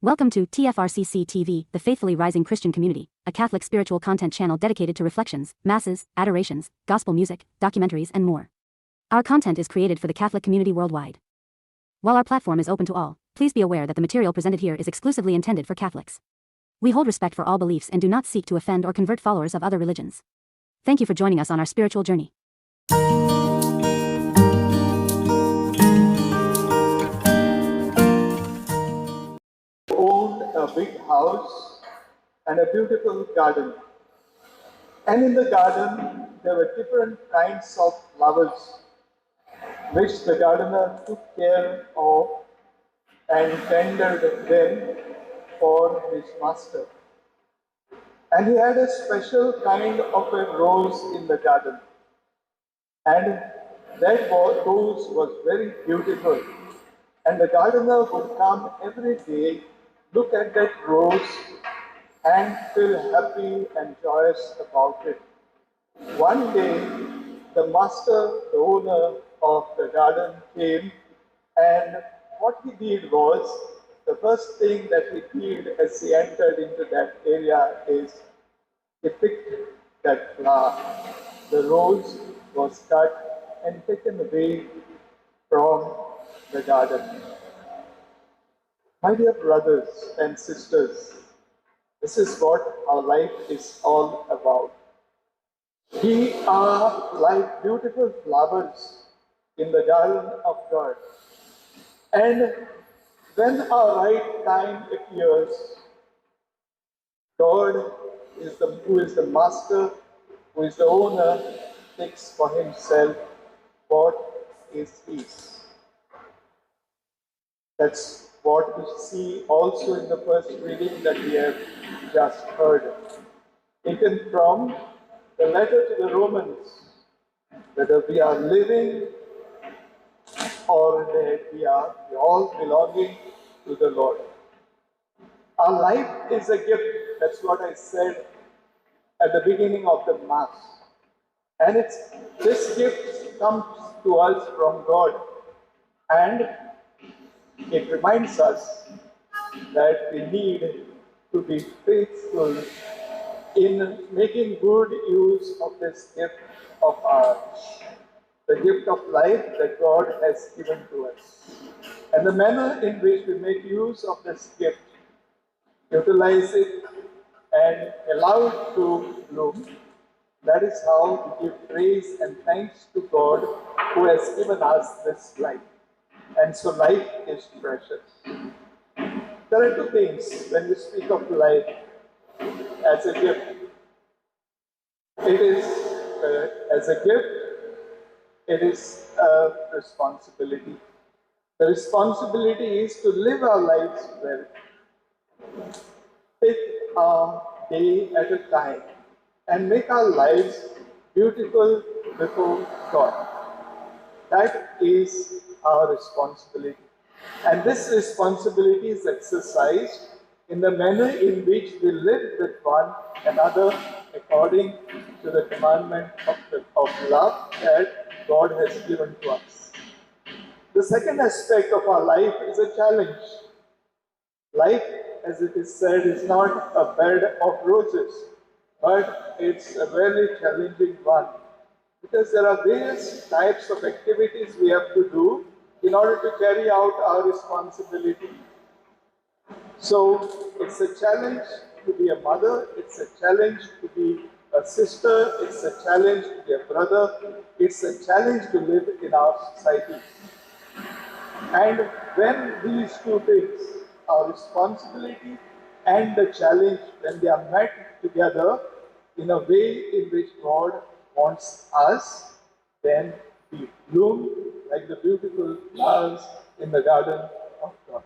Welcome to TFRCC TV, the Faithfully Rising Christian Community, a Catholic spiritual content channel dedicated to reflections, masses, adorations, gospel music, documentaries, and more. Our content is created for the Catholic community worldwide. While our platform is open to all, please be aware that the material presented here is exclusively intended for Catholics. We hold respect for all beliefs and do not seek to offend or convert followers of other religions. Thank you for joining us on our spiritual journey. Owned a big house and a beautiful garden. And in the garden, there were different kinds of flowers, which the gardener took care of and tended them for his master. And he had a special kind of a rose in the garden. And that rose was very beautiful. And the gardener would come every day, look at that rose, and feel happy and joyous about it. One day, the master, the owner of the garden, came, and what he did was, the first thing that he did as he entered into that area is, he picked that flower. The rose was cut and taken away from the garden. My dear brothers and sisters, this is what our life is all about. We are like beautiful flowers in the garden of God. And when our right time appears, God who is the master, who is the owner, takes for himself what is his. That's what we see also in the first reading that we have just heard. Taken from the letter to the Romans, whether we are living or dead, we are all belonging to the Lord. Our life is a gift. That's what I said at the beginning of the Mass. And this gift comes to us from God. And it reminds us that we need to be faithful in making good use of this gift of ours, the gift of life that God has given to us. And the manner in which we make use of this gift, utilize it, and allow it to bloom, that is how we give praise and thanks to God who has given us this life. And so life is precious. There are two things when we speak of life as a gift. It is, as a gift, it is a responsibility. The responsibility is to live our lives well. Take a day at a time and make our lives beautiful before God. That is our responsibility. And this responsibility is exercised in the manner in which we live with one another according to the commandment of love that God has given to us. The second aspect of our life is a challenge. Life, as it is said, is not a bed of roses, but it's a very challenging one. Because there are various types of activities we have to do in order to carry out our responsibility. So it's a challenge to be a mother, it's a challenge to be a sister, it's a challenge to be a brother, it's a challenge to live in our society. And when these two things, our responsibility and the challenge, when they are met together in a way in which God wants us, then we bloom like the beautiful flowers in the garden of God.